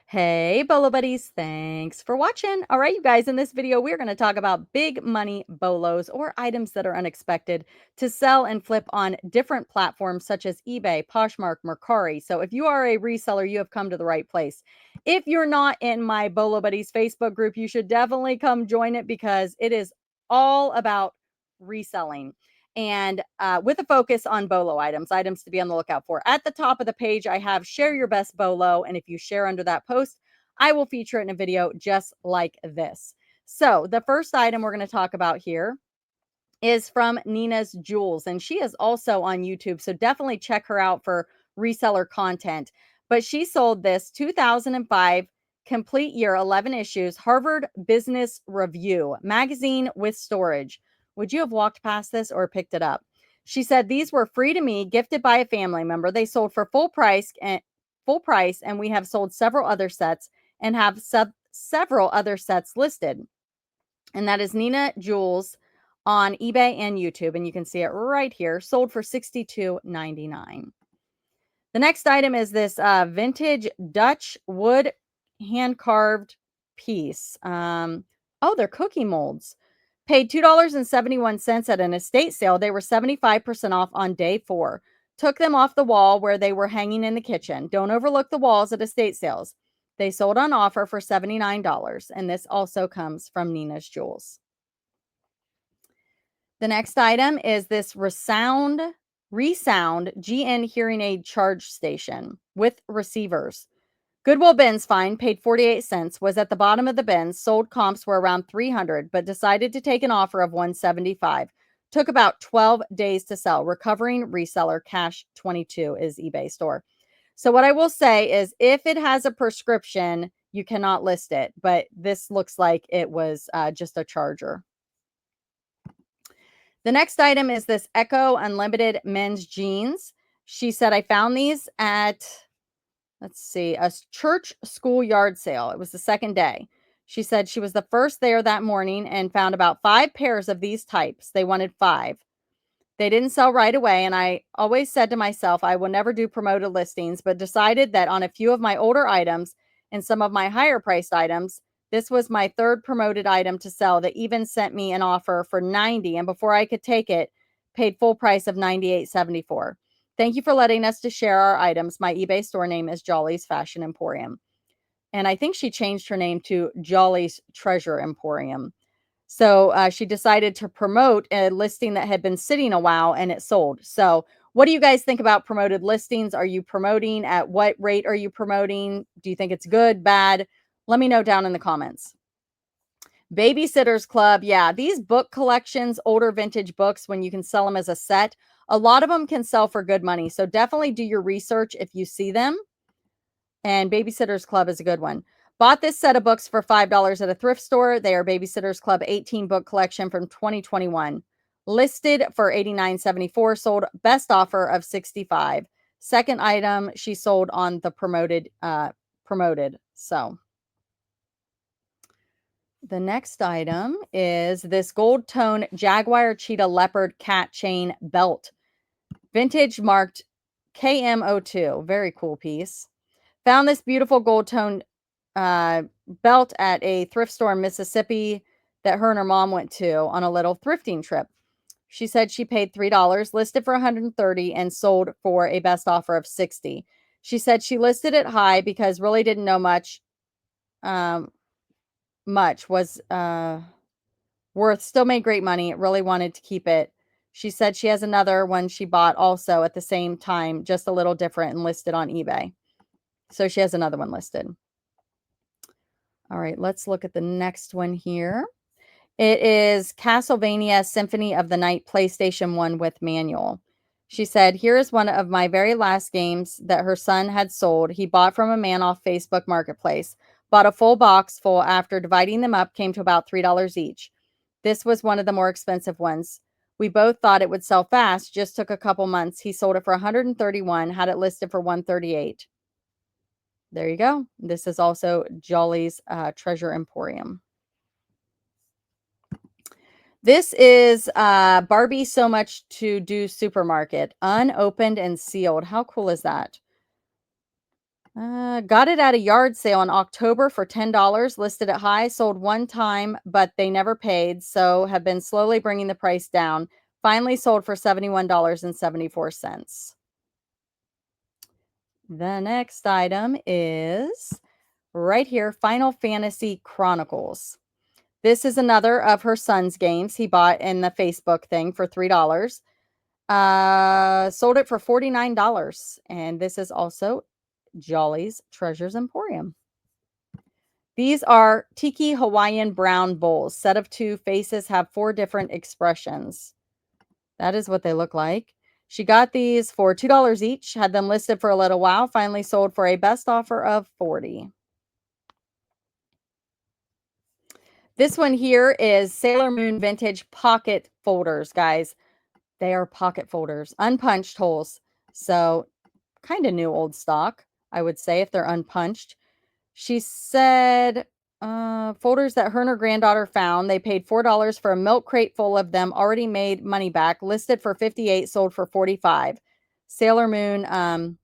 Hey, Bolo Buddies, thanks for watching. All right, you guys, in this video, we're going to talk about big money bolos or items that are unexpected to sell and flip on different platforms such as eBay, Poshmark, Mercari. So if you are a reseller, you have come to the right place. If you're not in my Bolo Buddies Facebook group, you should definitely come join it because it is all about reselling and with a focus on BOLO items to be on the lookout for. At the top of the page, I have share your best BOLO. And if you share under that post, I will feature it in a video just like this. So the first item we're going to talk about here is from Nina's Jewels. And she is also on YouTube. So definitely check her out for reseller content. But she sold this 2005 complete year, 11 issues, Harvard Business Review magazine with storage. Would you have walked past this or picked it up? She said these were free to me, gifted by a family member. They sold for full price, and we have sold several other sets and have several other sets listed. And that is Nina Jewels on eBay and YouTube, and you can see it right here, sold for $62.99. The next item is this vintage Dutch wood hand-carved piece. They're cookie molds. Paid $2.71 at an estate sale. They were 75% off on day 4. Took them off the wall where they were hanging in the kitchen. Don't overlook the walls at estate sales. They sold on offer for $79, and this also comes from Nina's Jewels. The next item is this Resound GN hearing aid charge station with receivers. Goodwill bins find, paid 48 cents, was at the bottom of the bins. Sold comps were around 300, but decided to take an offer of 175. Took about 12 days to sell. Recovering reseller, cash 22 is eBay store. So what I will say is if it has a prescription, you cannot list it, but this looks like it was just a charger. The next item is this Echo Unlimited men's jeans. She said, I found these at, let's see, a church school yard sale. It was the second day. She said she was the first there that morning and found about 5 pairs of these types. They wanted 5. They didn't sell right away, and I always said to myself, I will never do promoted listings, but decided that on a few of my older items and some of my higher priced items, this was my third promoted item to sell that even sent me an offer for 90, and before I could take it, paid full price of $98.74. Thank you for letting us to share our items. My eBay store name is Jolly's Fashion Emporium. And I think she changed her name to Jolly's Treasure Emporium. So she decided to promote a listing that had been sitting a while and it sold. So what do you guys think about promoted listings? Are you promoting? At what rate are you promoting? Do you think it's good, bad? Let me know down in the comments. Babysitters Club. Yeah, these book collections, older vintage books, when you can sell them as a set, a lot of them can sell for good money. So definitely do your research if you see them. And Babysitters Club is a good one. Bought this set of books for $5 at a thrift store. They are Babysitters Club 18 book collection from 2021. Listed for $89.74. Sold best offer of $65. Second item she sold on the promoted. So the next item is this gold tone Jaguar Cheetah Leopard cat chain belt. Vintage marked KM02. Very cool piece. Found this beautiful gold tone belt at a thrift store in Mississippi that her and her mom went to on a little thrifting trip. She said she paid $3, listed for $130, and sold for a best offer of $60. She said she listed it high because really didn't know much was worth. Still made great money. Really wanted to keep it. She said she has another one she bought also at the same time, just a little different, and listed on eBay. So she has another one listed. All right, let's look at the next one here. It is Castlevania Symphony of the Night PlayStation 1 with manual. She said, here is one of my very last games that her son had sold. He bought from a man off Facebook Marketplace. Bought a full box full. After dividing them up, came to about $3 each. This was one of the more expensive ones. We both thought it would sell fast. Just took a couple months. He sold it for $131, had it listed for $138. There you go. This is also Jolly's Treasure Emporium. This is Barbie So Much to Do Supermarket. Unopened and sealed. How cool is that? Got it at a yard sale in October for $10, listed at high, sold one time, but they never paid, so have been slowly bringing the price down. Finally sold for $71.74. The next item is right here, Final Fantasy Chronicles. This is another of her son's games he bought in the Facebook thing for $3. Sold it for $49. And this is also Jolly's Treasures Emporium. These are Tiki Hawaiian brown bowls. Set of two faces have 4 different expressions. That is what they look like. She got these for $2 each, had them listed for a little while, finally sold for a best offer of $40. This one here is Sailor Moon Vintage Pocket Folders, guys. They are pocket folders, unpunched holes. So kind of new old stock, I would say, if they're unpunched. She said folders that her and her granddaughter found. They paid $4 for a milk crate full of them, already made money back, listed for $58, sold for $45. Sailor Moon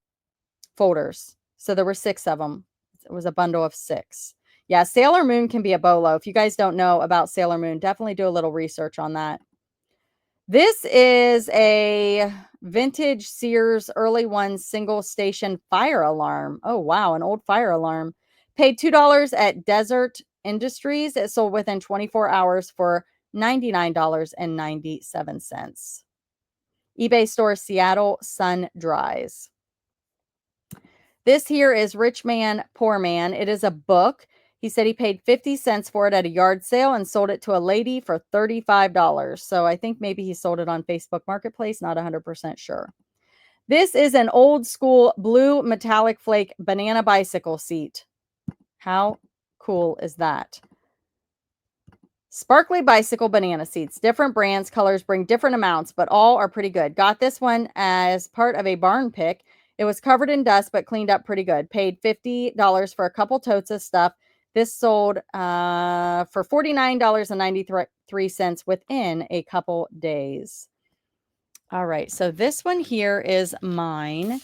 folders. So there were 6 of them. It was a bundle of 6. Yeah, Sailor Moon can be a bolo. If you guys don't know about Sailor Moon, definitely do a little research on that. This is a vintage Sears early one single station fire alarm. Oh, wow, an old fire alarm. Paid $2 at Desert Industries. It sold within 24 hours for $99.97. eBay store Seattle Sun Dries. This here is Rich Man, Poor Man. It is a book. He said he paid 50 cents for it at a yard sale and sold it to a lady for $35. So I think maybe he sold it on Facebook Marketplace, not 100% sure. This is an old school blue metallic flake banana bicycle seat. How cool is that? Sparkly bicycle banana seats. Different brands, colors bring different amounts, but all are pretty good. Got this one as part of a barn pick. It was covered in dust, but cleaned up pretty good. Paid $50 for a couple totes of stuff. This sold for $49.93 within a couple days. All right, so this one here is mine,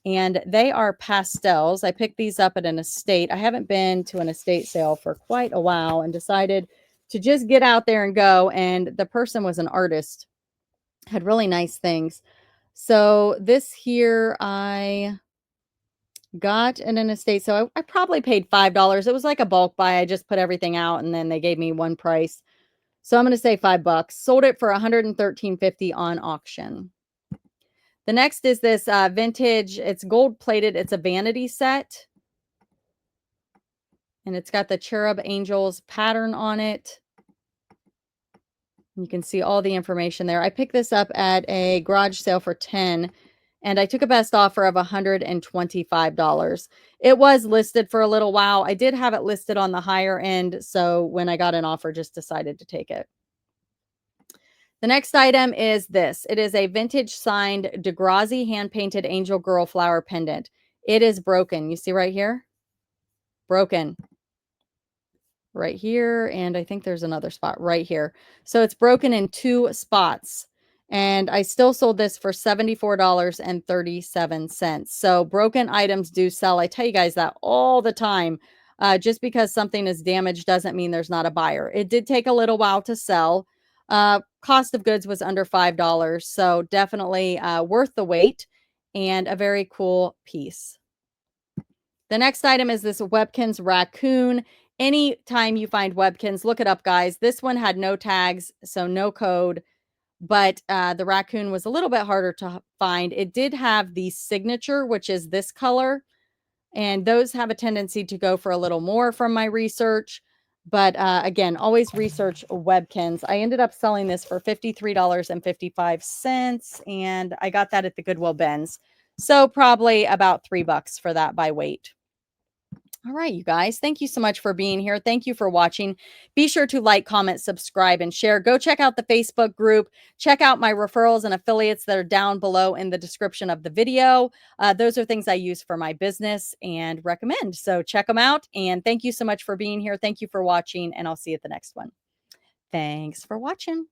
and they are pastels. I picked these up at an estate. I haven't been to an estate sale for quite a while and decided to just get out there and go. And the person was an artist, had really nice things. So this here I got in an estate. So I probably paid $5. It was like a bulk buy. I just put everything out and then they gave me one price. So I'm going to say $5. Sold it for $113.50 on auction. The next is this vintage. It's gold plated. It's a vanity set. And it's got the cherub angels pattern on it. You can see all the information there. I picked this up at a garage sale for $10, and I took a best offer of $125. It was listed for a little while. I did have it listed on the higher end, so when I got an offer, just decided to take it. The next item is this. It is a vintage signed Degrassi hand-painted angel girl flower pendant. It is broken. You see right here? Broken. Right here, and I think there's another spot right here. So it's broken in 2 spots, and I still sold this for $74.37. So broken items do sell. I tell you guys that all the time. Just because something is damaged doesn't mean there's not a buyer. It did take a little while to sell. Cost of goods was under $5, so definitely worth the wait and a very cool piece. The next item is this Webkinz raccoon. Anytime you find Webkinz, look it up, guys. This one had no tags, so no code, but the raccoon was a little bit harder to find. It did have the signature, which is this color, and those have a tendency to go for a little more from my research. But again, always research Webkinz. I ended up selling this for $53.55, and I got that at the Goodwill bins. So probably about $3 for that by weight. All right, you guys, thank you so much for being here. Thank you for watching. Be sure to like, comment, subscribe, and share. Go check out the Facebook group. Check out my referrals and affiliates that are down below in the description of the video. Those are things I use for my business and recommend. So check them out. And thank you so much for being here. Thank you for watching, and I'll see you at the next one. Thanks for watching.